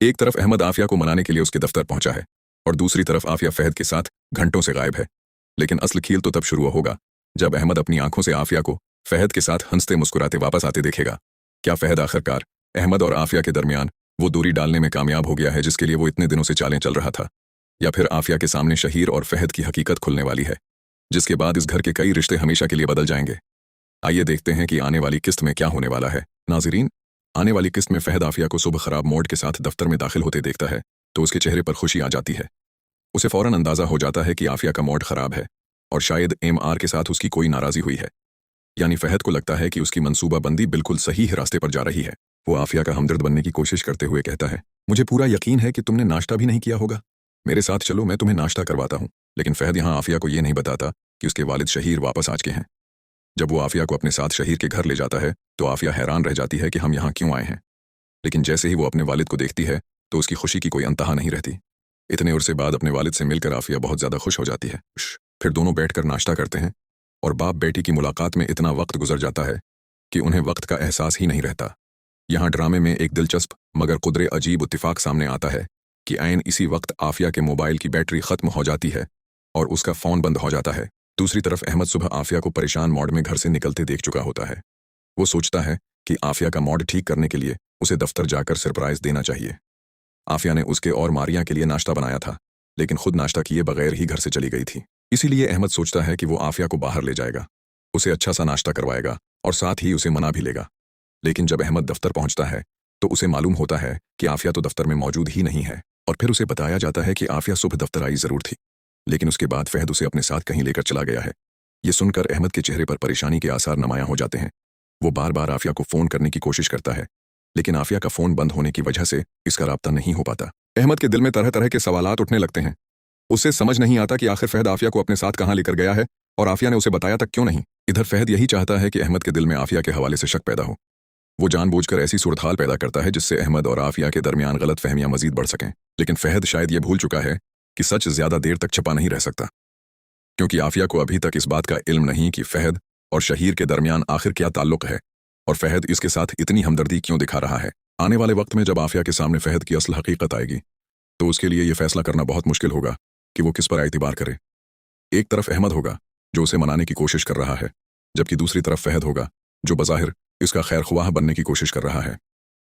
एक तरफ अहमद आफिया को मनाने के लिए उसके दफ्तर पहुंचा है और दूसरी तरफ आफिया फहद के साथ घंटों से गायब है। लेकिन असली खेल तो तब शुरू होगा जब अहमद अपनी आंखों से आफिया को फहद के साथ हंसते मुस्कुराते वापस आते देखेगा। क्या फहद आखिरकार अहमद और आफिया के दरमियान वो दूरी डालने में कामयाब हो गया है जिसके लिए वो इतने दिनों से चालें चल रहा था, या फिर आफिया के सामने शहीर और फहद की हकीकत खुलने वाली है जिसके बाद इस घर के कई रिश्ते हमेशा के लिए बदल जाएंगे। आइए देखते हैं कि आने वाली किस्त में क्या होने वाला है। नाजरीन, आने वाली किस्त में फहद आफिया को सुबह खराब मूड के साथ दफ्तर में दाखिल होते देखता है तो उसके चेहरे पर खुशी आ जाती है। उसे फौरन अंदाजा हो जाता है कि आफिया का मूड खराब है और शायद MR के साथ उसकी कोई नाराजी हुई है। यानी फहद को लगता है कि उसकी मंसूबाबंदी बिल्कुल सही रास्ते पर जा रही है। वो आफिया का हमदर्द बनने की कोशिश करते हुए कहता है, मुझे पूरा यकीन है कि तुमने नाश्ता भी नहीं किया होगा, मेरे साथ चलो, मैं तुम्हें नाश्ता करवाता हूँ। लेकिन फहद यहाँ आफिया को ये नहीं बताता कि उसके वालिद शहीर वापस आ चुके हैं। जब वो आफिया को अपने साथ शहीर के घर ले जाता है तो आफिया हैरान रह जाती है कि हम यहाँ क्यों आए हैं। लेकिन जैसे ही वो अपने वालिद को देखती है तो उसकी खुशी की कोई अंतहा नहीं रहती। इतने अरसे बाद अपने वालिद से मिलकर आफिया बहुत ज़्यादा खुश हो जाती है। फिर दोनों बैठकर नाश्ता करते हैं और बाप बेटी की मुलाकात में इतना वक्त गुजर जाता है कि उन्हें वक्त का एहसास ही नहीं रहता। यहाँ ड्रामे में एक दिलचस्प मगर कुदरे अजीब इत्तिफाक सामने आता है कि ऐन इसी वक्त आफिया के मोबाइल की बैटरी ख़त्म हो जाती है और उसका फ़ोन बंद हो जाता है। दूसरी तरफ अहमद सुबह आफिया को परेशान मूड में घर से निकलते देख चुका होता है। वो सोचता है कि आफिया का मूड ठीक करने के लिए उसे दफ्तर जाकर सरप्राइज देना चाहिए। आफिया ने उसके और मारिया के लिए नाश्ता बनाया था लेकिन खुद नाश्ता किए बगैर ही घर से चली गई थी। इसीलिए अहमद सोचता है कि वो आफिया को बाहर ले जाएगा, उसे अच्छा सा नाश्ता करवाएगा और साथ ही उसे मना भी लेगा। लेकिन जब अहमद दफ्तर पहुंचता है तो उसे मालूम होता है कि आफिया तो दफ्तर में मौजूद ही नहीं है और फिर उसे बताया जाता है कि आफिया सुबह दफ्तर आई ज़रूर थी लेकिन उसके बाद फहद उसे अपने साथ कहीं लेकर चला गया है। ये सुनकर अहमद के चेहरे पर परेशानी के आसार नुमायां हो जाते हैं। वो बार बार आफिया को फ़ोन करने की कोशिश करता है लेकिन आफिया का फ़ोन बंद होने की वजह से इसका राब्ता नहीं हो पाता। अहमद के दिल में तरह तरह के सवालात उठने लगते हैं। उसे समझ नहीं आता कि आखिर फहद आफिया को अपने साथ कहाँ लेकर गया है और आफिया ने उसे बताया तक क्यों नहीं। इधर फहद यही चाहता है कि अहमद के दिल में आफिया के हवाले से शक पैदा हो। वो जानबूझकर ऐसी सूरत हाल पैदा करता है जिससे अहमद और आफिया के दरमियान गलत फहमियां मजीद बढ़ सकें। लेकिन फहद शायद ये भूल चुका है कि सच ज्यादा देर तक छिपा नहीं रह सकता, क्योंकि आफिया को अभी तक इस बात का इल्म नहीं कि फहद और शहीर के दरमियान आखिर क्या ताल्लुक है और फहद इसके साथ इतनी हमदर्दी क्यों दिखा रहा है। आने वाले वक्त में जब आफिया के सामने फहद की असल हकीकत आएगी तो उसके लिए यह फैसला करना बहुत मुश्किल होगा कि वो किस पर एतबार करे। एक तरफ अहमद होगा जो उसे मनाने की कोशिश कर रहा है, जबकि दूसरी तरफ फहद होगा जो बज़ाहिर इसका खैर ख्वाह बनने की कोशिश कर रहा है।